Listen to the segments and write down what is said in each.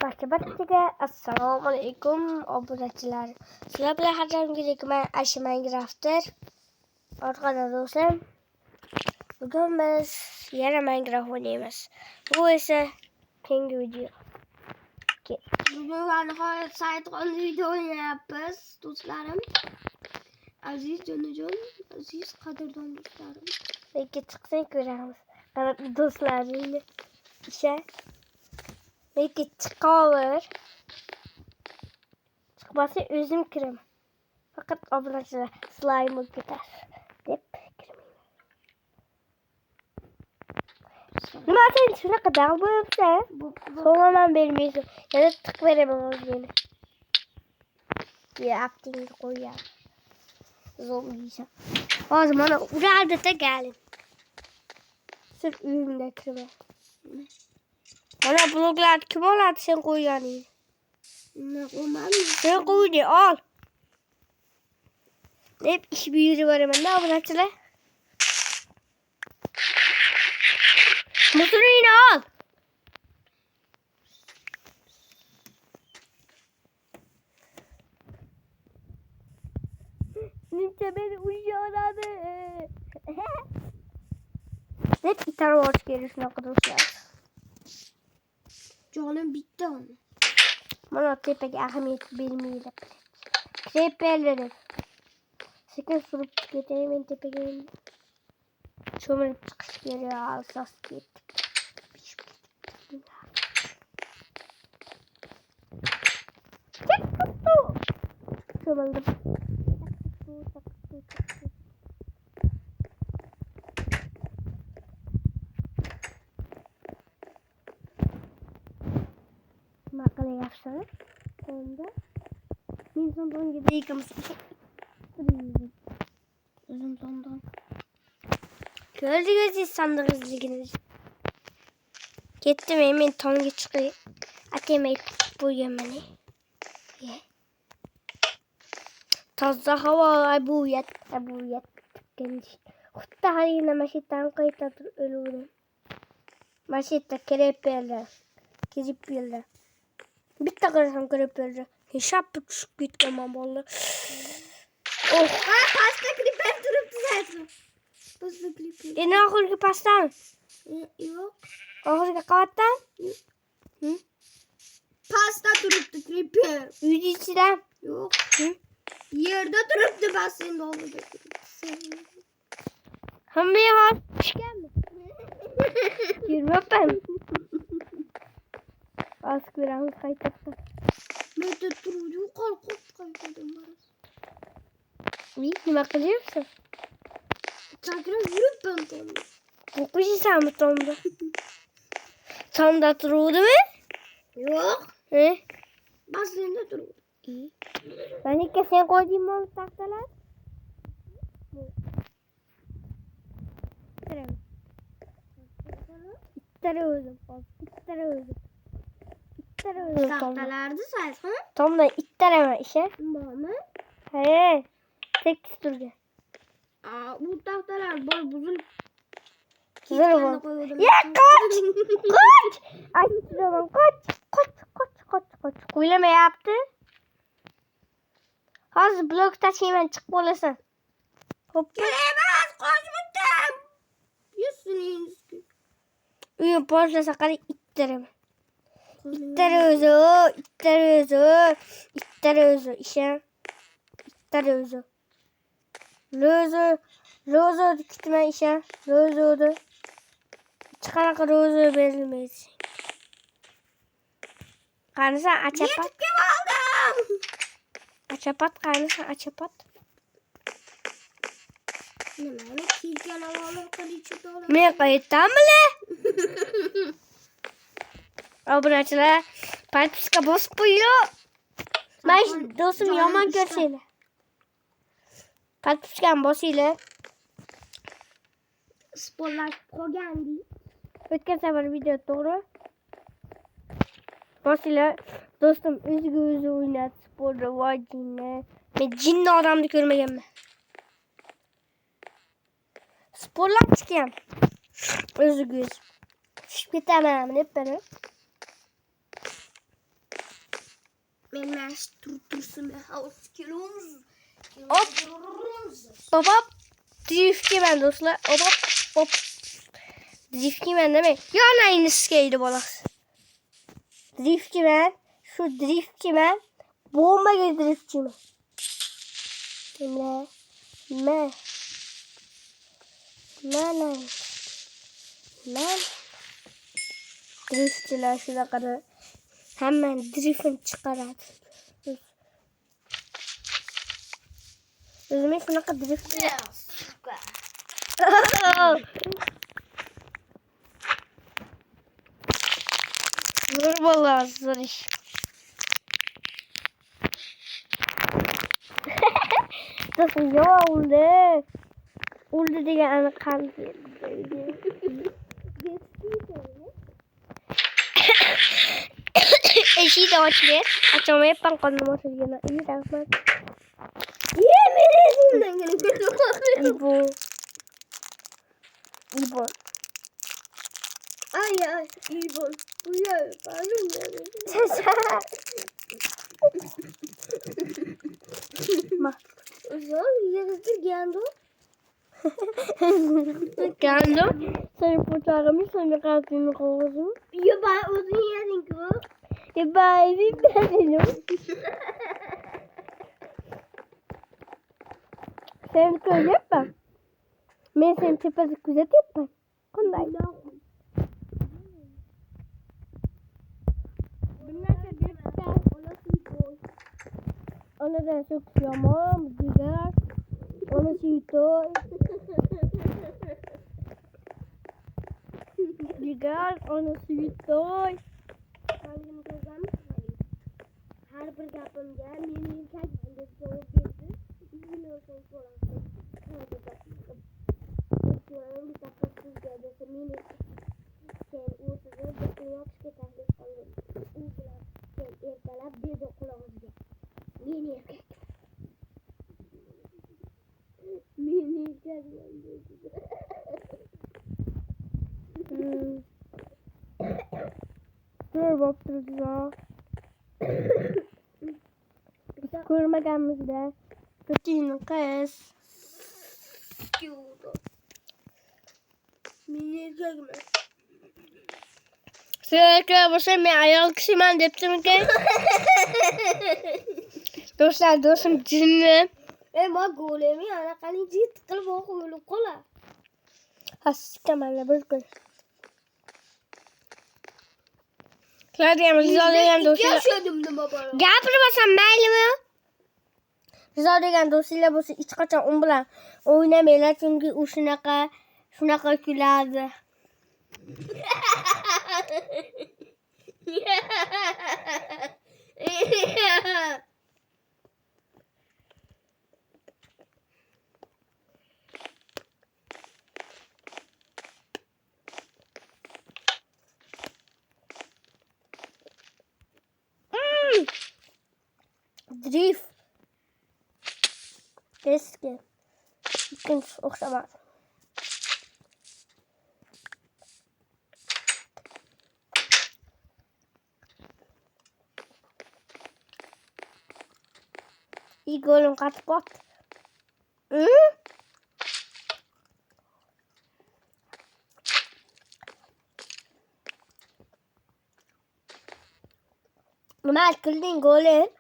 Barcha assalomu alaykum obunachilar. Sizlar bilan har doimgidek men Asha Minecraft'dir. Orqada do'stlar. Bugun biz yana Minecraft o'ynaymiz. Bu esa keyingi video. Bugun nihoyat saytqon video o'ynayapmiz do'stlarim. Aziz jonajon, aziz qadrdon do'stlarim. Peki chiqsang ko'ramiz. Qanday do'stlaringni isha. Peki chiqaver. Chiqmasa o'zim kiraman. Faqat obunachilar slime ketar deb kirmayman. Nima sen shunaqa dal bo'libsa? So'raman bermaysan. Yana tiq beraman o'zingni. Ya aptingni qo'yar. Zo'miysan. Hozir mana urardi-da galim. Sir uyimda kirma. Mana bloglar kim oladi sen qo'yganing? Sen qo'ydi ol. Hep iş büyürü var hemen. Ne obunachilar? Motorini al. Ninja beni uyuyorladı. Hep gitar var gelişine arkadaşlar. Canım bitti onu. Bana tepeki ahemiyeti bilmeyle. Creeperleri. Sakın sorup getireyim ben tepeki. Çömelip çıkış geliyor. Alsas gittik. Çömeldim. Makale yapsana. Onda. Bir sondan gibi yıkamışsın. Uzun sondan. Gördünüz insanları izlediniz. Gittim hemen tonga çıkıyor. Atemeyi bu yemeni. Ye. Taze hava bu yet. Genç. Hatta haline maşetten kayıtlatır ölürüm. Maşette kereperler. Gezip yerler. Bir takırsam kereperler. Hesap küçük gitmem vallahi. Oh. Pasta creeper duruptu zaten. Pasta creeper. Ne ahırki pasta mı? Yok. Ahırki kavattan? Hı? Pasta duruptu creeper. Yüzü içinden. Yok. Hı? Yerde duruptu ben senin oğlum. Hamıya var. Çıkan mı? Yürüme ben. Az kıramı kaytattım. Ben de duruyor. Kalkıp kaytadım barız. İyi, ne kılıyorsun? Çakra yürüp ben tonda. Bu kuşu sen mi tonda? Tonda duruyordu mu? Yok. He? Ben senin de duruyor. İyi. Ben ilk kez sen koyduğum mu tahtalar? İttire özüm. İttire özüm. Tahtalardı sayesinde. Tam da ittireme işe. Mama. He. Tek durdu. Bu tahtalar bozulup. Güzel bu. Ya kaç! Kaç! Ay tutuyorum. Kaç. Kuylama yaptı. Hazır blok taşıyman çık olasın. Hop. Gelemez koşmadım. Yüzünüz. Uyum porsa kadar ittireme. İttire özü işe. İttire özü. Rozo dikitme işe. Rozo'du. Çıkarak rozo verilmeyiz. Karnısa açapat. Kim aldım? Açapat karnısa açapat. Ne kilken alalım kaliçi dolar. Ne kayıttan bile? Obunachilar подписка bosib qo'yinglar. Men do'stim yomon ko'rsanglar. Подпискani bosinglar. Sporlar qolgandi. O'tgan safar video to'g'ri. Bosinglar. Do'stim o'zi o'ynadi sporda voy jinni. Men jinni odamni ko'rmaganman. Sporlar chiqgan. O'zi tushib ketaman deb beni. Men mesh tursun house kilomuz. Hop. Hop hop. Driftçiyim dostlar. Hop hop hop. Driftçiyim değil mi? Ya aynı skeydi balası. Driftçiyim. Şu driftçiyim. Bomba gibi driftçiyim. Ne? Ben driftçiler şuna kadar hemen drift'ini çıkarat. Özüme şuna kadar drift'ini zor vallahi zor iş. Nasıl ya oldu? Oldu diye ana kaldı. Eşi de açıyor. Açamayıp ben kanıma söylüyorum. İyi rahmet. Yemin ederim. İbo. İbo. Ay İbon. Uyar. Bağırım ya. Ma. Zor yarısı geldi. Geldim. Seni kurtarmış, seni kalbimi kovdum. Ya ben uzun yerin ki. Ben dedim. Sen söyle yapma. Ben senin tepesi güzel yapma. Konday. Ona da çok yamam, güzel. Ona sito. Güzel, ona sito. Her bir yapımda benim kendimde cevap verdi. İzliyorsun falan. Bir takasız geldi. Mini sen uğursuzun dokunuyor çıkarttık kalın. Uğurlar sen ertelep bir dokunağızda. Mini erkek. Mini erkek. Dur baktırız ya. Kurma gelmişler. Kötüyün kız. Mini erkek mi? Sürekli başım bir ayol kısmen deptim ki. Dostum dinle. Ama golemi ana kalınca tıkıl bakıyor kola. Haskemanla bozgur. Claudia Rizal'den dosyayla... Yaşadım da baba. Gapırmasam belli mi? Rizal'den dosyayla bosu iç kaçan umbulan oynamayla çünkü o şunaka külazı. Drift. Eski. İkinci okşama. Igor'un kaç bot. Hı? Normal kıldın golü.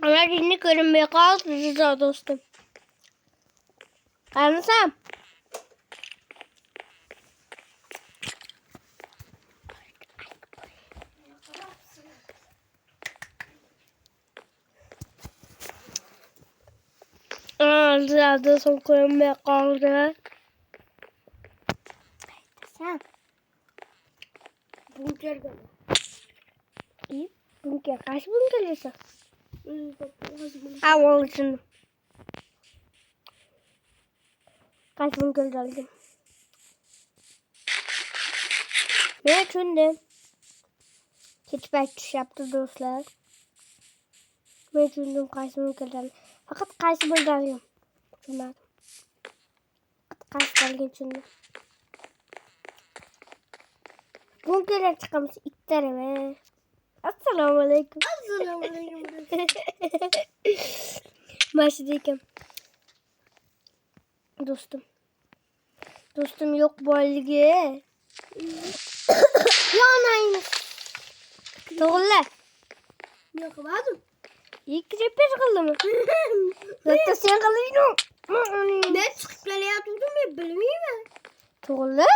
Ama şimdi görünmeye kaldı Rıza dostum. Anlasam. Rıza dostum görünmeye kaldı. Sen. Bunker gel. İyi. Bunker. Kaç bunker yaşa? Al için. Kaç bunker geldim. Ne çünkü? Ketibak tushyapti do'stlar. Men tushundim qaysi bunkerlarni. Faqat qaysi bo'lganini tushunmadim. Qaysi qolgan tushundim. Bunkerlar chiqamiz ittarimi. Assalomu alaykum. Assalomu alaykum. Mashida ekan. Do'stim yo'q boyligi. Yonaymiz. To'g'ri. Yo'q qilmadim. Ikki reper qildimi? Yo'qsa sen qildingmi? Men chiqib kelayotgandim, men bilmayman. To'g'ri.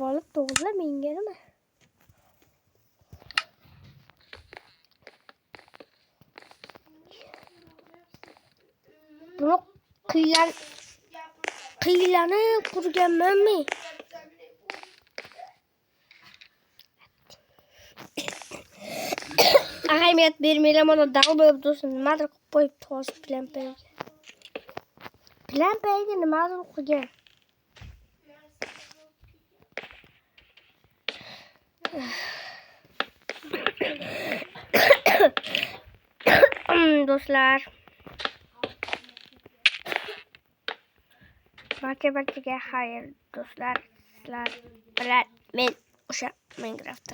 Olib to'g'ri menga nima? Buni qiylanib qurganmanmi? Ahamiyat bermaylar, mana dal bo'lib tursin. Nimadir qilib qo'yibdi hozir Plan-Payga. Plan-Payga nimadir qilgan. Do'stlar. Barchaga xayr do'stlar. Sizlar bilan men o'sha Minecraft